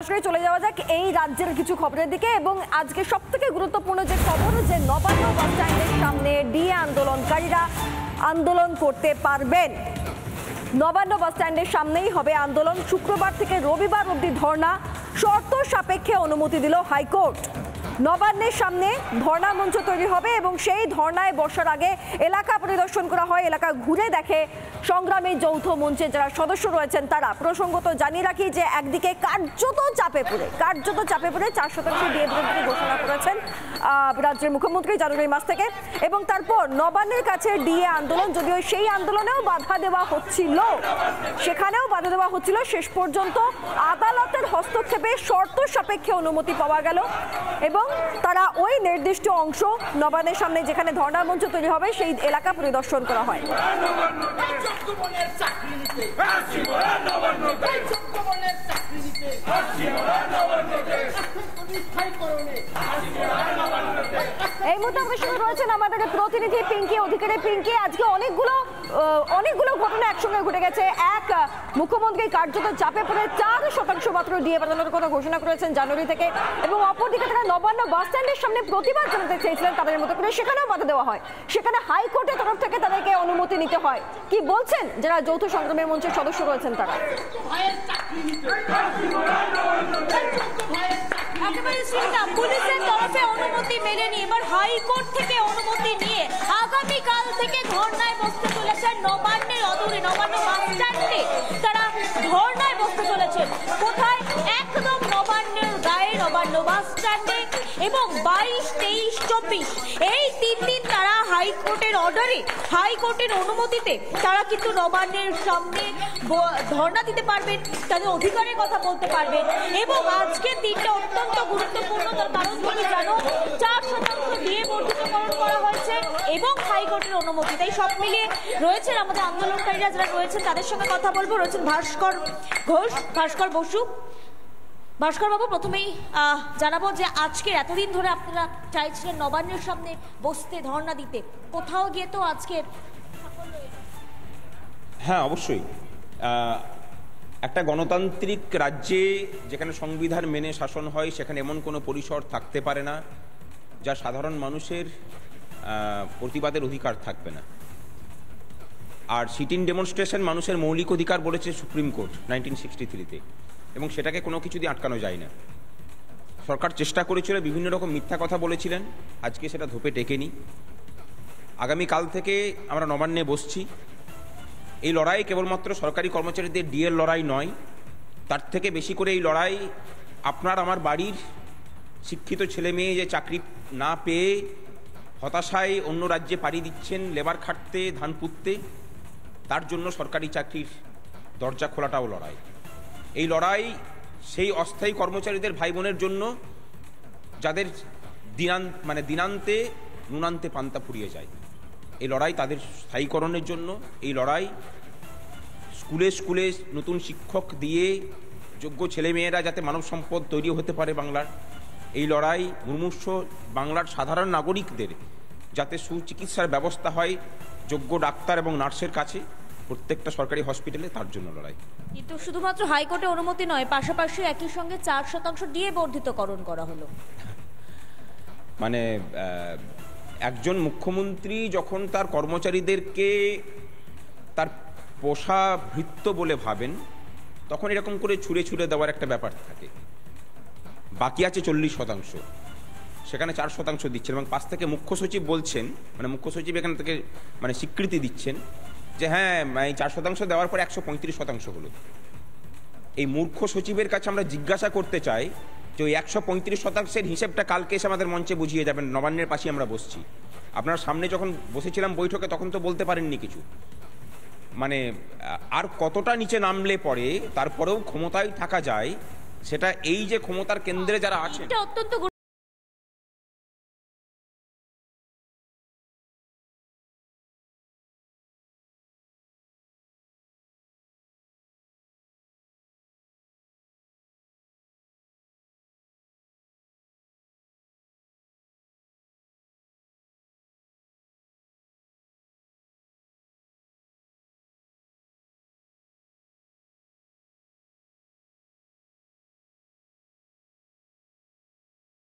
চলে যাওয়া যাক এই রাজ্যের কিছু খবরের দিকে এবং আজকে সবথেকে গুরুত্বপূর্ণ যে খবর যে নবান্ন বাস স্ট্যান্ডের সামনে ডিএ আন্দোলনকারীরা আন্দোলন করতে পারবেন। নবান্ন বাস স্ট্যান্ডের সামনেই হবে আন্দোলন। শুক্রবার থেকে রবিবার অবধি ধর্ণা, শর্ত সাপেক্ষে অনুমতি দিল হাইকোর্ট। নবান্নের সামনে ধর্ণা মঞ্চ তৈরি হবে এবং সেই ধর্ণায় বসার আগে এলাকা পরিদর্শন করা হয়। এলাকা ঘুরে দেখে সংগ্রামী যৌথ মঞ্চের যারা সদস্য রয়েছেন তারা। প্রসঙ্গত জানিয়ে রাখি যে একদিকে কার্যত চাপে পড়ে 4% ডিএ বৃদ্ধি ঘোষণা করেছেন রাজ্যের মুখ্যমন্ত্রী জানুয়ারি মাস থেকে, এবং তারপর নবান্নের কাছে ডিএ আন্দোলন, যদিও সেই আন্দোলনেও বাধা দেওয়া হচ্ছিল, শেষ পর্যন্ত আদালতের হস্তক্ষেপে শর্ত সাপেক্ষে অনুমতি পাওয়া গেল এবং তারা ওই নির্দিষ্ট অংশ নবান্নের সামনে যেখানে ধর্ণা মঞ্চ তৈরি হবে সেই এলাকা পরিদর্শন করা হয়। এই মুহূর্তে আমাদের সঙ্গে রয়েছেন আমাদের প্রতিনিধি পিঙ্কি অধিকারী। পিঙ্কি, আজকে অনেকগুলো ঘটনা একসঙ্গে ঘটে গেছে। এক, মুখ্যমন্ত্রী কার্যত চাপে পড়ে 4% মাত্র ডিএ বাড়ানোর কথা ঘোষণা করেছেন জানুয়ারি থেকে, এবং অপরদিকে তারা নবান্ন বাস স্ট্যান্ডের সামনে প্রতিবাদ জানাতে চেয়েছিলেন তাদের মতো করে, সেখানেও বাধা দেওয়া হয়। সেখানে হাইকোর্টের তরফ থেকে তাদেরকে অনুমতি নিতে হয়। কি বলছেন যারা যৌথ সংগ্রামের মঞ্চের সদস্য রয়েছেন তারা? পুলিশের তরফে অনুমতি মেলেনি, এবার হাইকোর্ট থেকে অনুমতি নিয়ে আগামীকাল থেকে ধর্নায় বসতে চলেছেন নবান্নের অদূরে নবান্ন বাস স্ট্যান্ডে। তারা ধর্নায় বসতে চলেছেন কোথায়? একদম নবান্নের গায়ে নবান্ন বাস স্ট্যান্ডে, এবং 22, 23, 24 এই 3 দিন তারা হাইকোর্টের অর্ডারে, হাইকোর্টের অনুমতিতে তারা কিন্তু নবান্নের সামনে ধর্ণা দিতে পারবেন, তাদের অধিকারের কথা বলতে পারবেন। এবং আজকের দিনটা অত্যন্ত গুরুত্বপূর্ণ, তার কারণ তুমি জানো 4% দিয়ে বর্ধিতকরণ করা হয়েছে এবং হাইকোর্টের অনুমতি। তাই সব মিলিয়ে রয়েছেন আমাদের আন্দোলনকারীরা যারা রয়েছেন তাদের সঙ্গে কথা বলবো। রয়েছেন ভাস্কর ঘোষ, ভাস্কর বসু। ভাস্কর বাবু, প্রথমেই জানাবো যে আজকে এতদিন ধরে আপনারা চাইছিলেন নবান্নের সামনে বসতে, ধর্ণা দিতে, কোথাও গিয়ে তো আজকের? হ্যাঁ, অবশ্যই। একটা গণতান্ত্রিক রাজ্যে যেখানে সংবিধান মেনে শাসন হয় সেখানে এমন কোনো পরিসর থাকতে পারে না যা সাধারণ মানুষের প্রতিবাদের অধিকার থাকবে না। আর সিটিং ডেমনস্ট্রেশন মানুষের মৌলিক অধিকার বলেছে সুপ্রিম কোর্ট 1963-তে, এবং সেটাকে কোনো কিছু দিয়ে আটকানো যায় না। সরকার চেষ্টা করেছিল, বিভিন্ন রকম মিথ্যা কথা বলেছিলেন, আজকে সেটা ধোপে টেকেনি। আগামীকাল থেকে আমরা নবান্নে বসছি। এই লড়াই কেবলমাত্র সরকারি কর্মচারীদের ডিএর লড়াই নয়, তার থেকে বেশি করে এই লড়াই আপনার আমার বাড়ির শিক্ষিত ছেলে মেয়ে যে চাকরি না পেয়ে হতাশায় অন্য রাজ্যে পাড়ি দিচ্ছেন লেবার খাটতে, ধান পুঁততে, তার জন্য সরকারি চাকরির দরজা খোলাটাও লড়াই। এই লড়াই সেই অস্থায়ী কর্মচারীদের ভাই বোনের জন্য যাদের দিনান্তে নুনান্তে পান্তা ফুরিয়ে যায়। এই লড়াই তাদের স্থায়ীকরণের জন্য। এই লড়াই স্কুলে স্কুলে নতুন শিক্ষক দিয়ে যোগ্য ছেলেমেয়েরা যাতে মানব সম্পদ তৈরি হতে পারে বাংলার। এই লড়াই মুমূর্ষ বাংলার সাধারণ নাগরিকদের যাতে সুচিকিৎসার ব্যবস্থা হয় যোগ্য ডাক্তার এবং নার্সের কাছে প্রত্যেকটা সরকারি হসপিটালে, তার জন্য লড়াই। কিন্তু শুধুমাত্র হাইকোর্টের অনুমতি নয়, পাশাপাশি একই সঙ্গে 4% ডিএ বর্ধিতকরণ করা হলো। মানে একজন মুখ্যমন্ত্রী যখন তার কর্মচারীদেরকে তার পোষা ভৃত্য বলে ভাবেন তখন এরকম করে ছুঁড়ে ছুঁড়ে দেওয়ার একটা ব্যাপার থাকে। বাকি আছে 40%, সেখানে 4% দিচ্ছেন, এবং পাশ থেকে মুখ্য সচিব বলছেন, মুখ্য সচিব এখান থেকে স্বীকৃতি দিচ্ছেন যে হ্যাঁ এই 4% দেওয়ার পর 135% হলো। এই মূর্খ সচিবের কাছে আমরা জিজ্ঞাসা করতে চাই যে ওই 135%-এর হিসেবটা কালকে এসে আমাদের মঞ্চে বুঝিয়ে যাবেন। নবান্নের পাশে আমরা বসছি, আপনার সামনে যখন বসেছিলাম বৈঠকে তখন তো বলতে পারেননি কিছু। আর কতটা নিচে নামলে পরে তারপরেও ক্ষমতায় থাকা যায়, সেটা এই যে ক্ষমতার কেন্দ্রে যারা আছেন। অত্যন্ত